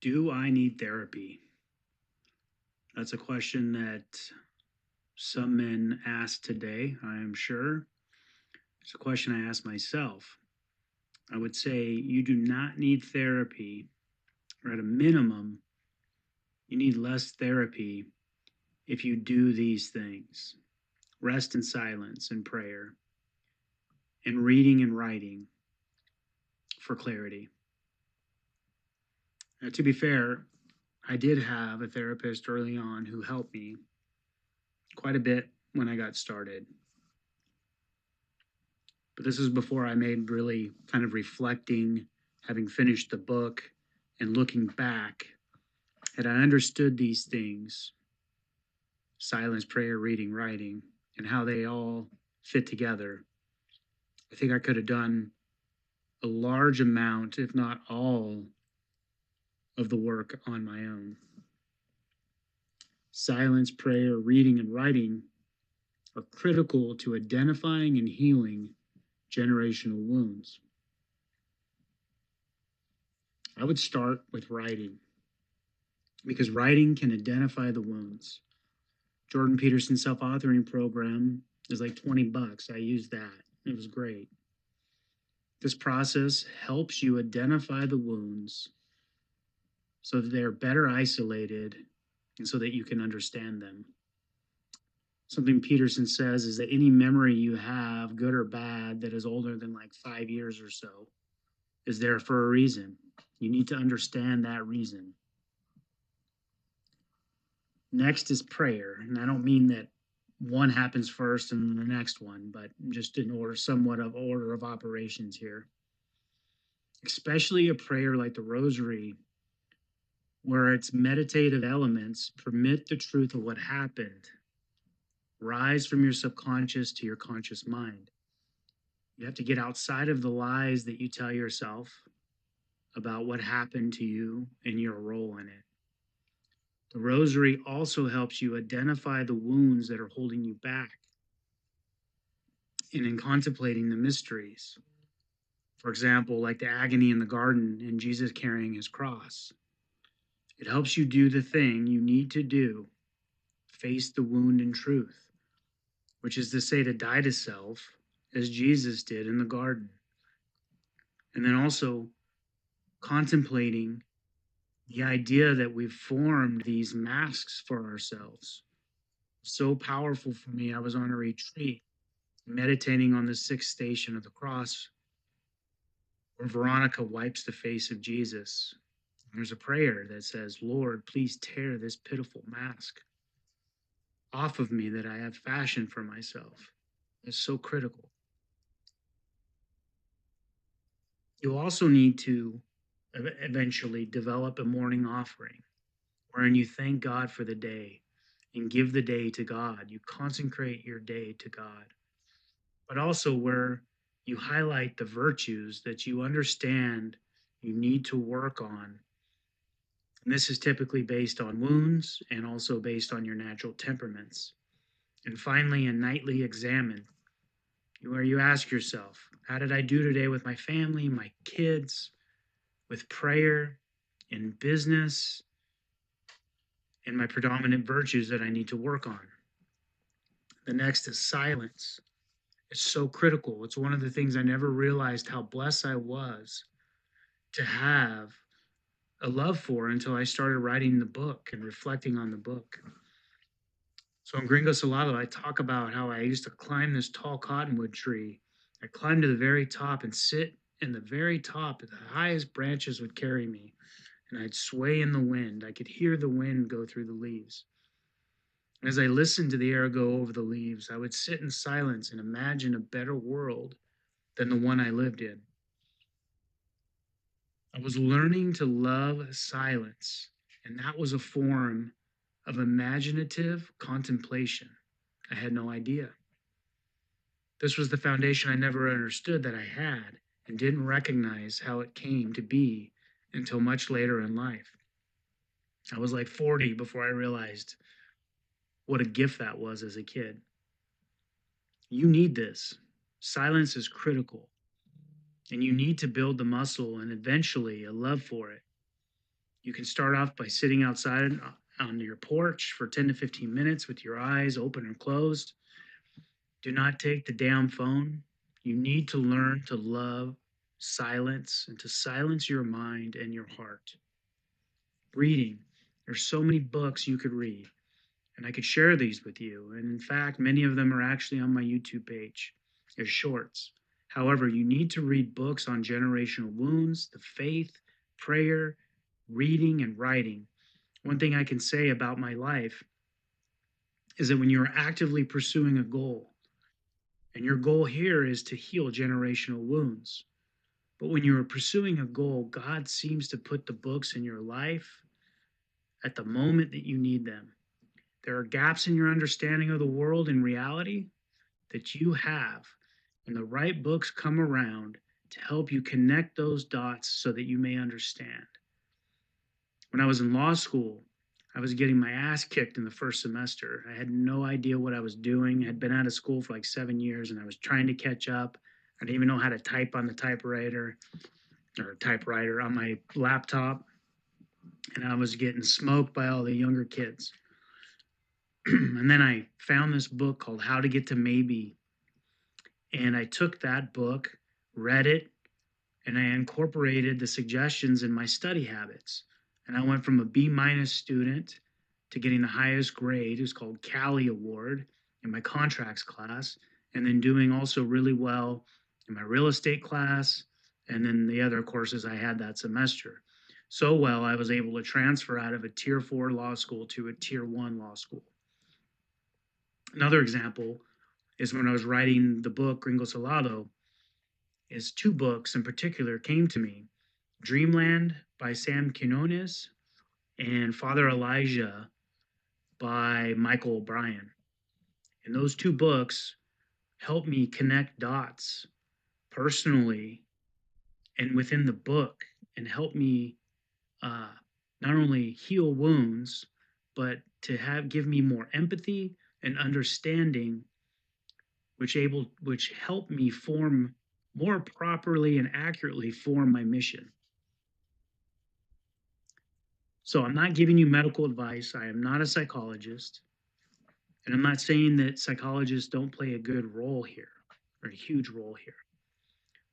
Do I need therapy? That's a question that some men ask today, I am sure. It's a question I ask myself. I would say you do not need therapy, or at a minimum, you need less therapy if you do these things: rest in silence and prayer, and reading and writing for clarity. Now, to be fair, I did have a therapist early on who helped me quite a bit when I got started. But this is before I made really kind of reflecting, having finished the book and looking back, had I understood these things: silence, prayer, reading, writing, and how they all fit together, I think I could have done a large amount, if not all, of the work on my own. Silence, prayer, reading, and writing are critical to identifying and healing generational wounds. I would start with writing, because writing can identify the wounds. Jordan Peterson's self-authoring program is like $20. I used that. It was great. This process helps you identify the wounds so that they're better isolated and so that you can understand them. Something Peterson says is that any memory you have, good or bad, that is older than like 5 years or so, is there for a reason. You need to understand that reason. Next is prayer. And I don't mean that one happens first and then the next one, but just in order, somewhat of order of operations here. Especially a prayer like the Rosary, where its meditative elements permit the truth of what happened rise from your subconscious to your conscious mind. You have to get outside of the lies that you tell yourself about what happened to you and your role in it. The Rosary also helps you identify the wounds that are holding you back. And in contemplating the mysteries, for example, like the agony in the garden and Jesus carrying his cross, it helps you do the thing you need to do: face the wound in truth, which is to say, to die to self as Jesus did in the garden. And then also contemplating the idea that we've formed these masks for ourselves. So powerful for me. I was on a retreat meditating on the sixth station of the cross, where Veronica wipes the face of Jesus. And there's a prayer that says, "Lord, please tear this pitiful mask off of me that I have fashioned for myself." It's so critical. You also need to eventually develop a morning offering wherein you thank God for the day and give the day to God. You consecrate your day to God, but also where you highlight the virtues that you understand you need to work on. And this is typically based on wounds and also based on your natural temperaments. And finally, a nightly examine, where you ask yourself, how did I do today with my family, my kids, with prayer, in business, and my predominant virtues that I need to work on? The next is silence. It's so critical. It's one of the things I never realized how blessed I was to have a love for until I started writing the book and reflecting on the book. So in Gringo Salado, I talk about how I used to climb this tall cottonwood tree. I climbed to the very top and sit in the very top. The highest branches would carry me, and I'd sway in the wind. I could hear the wind go through the leaves. And as I listened to the air go over the leaves, I would sit in silence and imagine a better world than the one I lived in. I was learning to love silence, and that was a form of imaginative contemplation. I had no idea. This was the foundation I never understood that I had and didn't recognize how it came to be until much later in life. I was like 40 before I realized what a gift that was as a kid. You need this. Silence is critical, and you need to build the muscle and eventually a love for it. You can start off by sitting outside on your porch for 10 to 15 minutes with your eyes open and closed. Do not take the damn phone. You need to learn to love silence and to silence your mind and your heart. Reading. There's so many books you could read, and I could share these with you. And in fact, many of them are actually on my YouTube page as shorts. However, you need to read books on generational wounds, the faith, prayer, reading, and writing. One thing I can say about my life is that when you're actively pursuing a goal, and your goal here is to heal generational wounds, but when you're pursuing a goal, God seems to put the books in your life at the moment that you need them. There are gaps in your understanding of the world and reality that you have, and the right books come around to help you connect those dots so that you may understand. When I was in law school, I was getting my ass kicked in the first semester. I had no idea what I was doing. I had been out of school for like 7 years, and I was trying to catch up. I didn't even know how to type on the typewriter on my laptop, and I was getting smoked by all the younger kids. And then I found this book called How to Get to Maybe, and I took that book, read it, and I incorporated the suggestions in my study habits. And I went from a B- student to getting the highest grade. It was called Cali Award in my contracts class, and then doing also really well in my real estate class, and then the other courses I had that semester. So well, I was able to transfer out of a Tier 4 law school to a Tier 1 law school. Another example is when I was writing the book Gringo Salado, is 2 books in particular came to me. Dreamland by Sam Quinones and Father Elijah by Michael O'Brien. And those 2 books helped me connect dots personally and within the book, and help me not only heal wounds, but to give me more empathy and understanding, which helped me form more properly and accurately form my mission. So I'm not giving you medical advice. I am not a psychologist. And I'm not saying that psychologists don't play a good role here or a huge role here.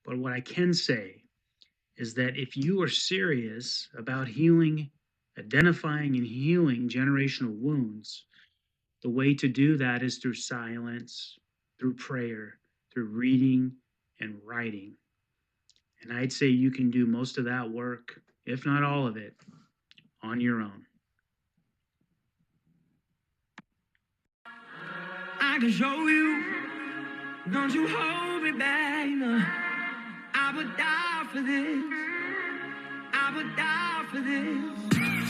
But what I can say is that if you are serious about healing, identifying and healing generational wounds, the way to do that is through silence, through prayer, through reading and writing. And I'd say you can do most of that work, if not all of it, on your own. I can show you, don't you hold me back, no. I would die for this, I would die for this.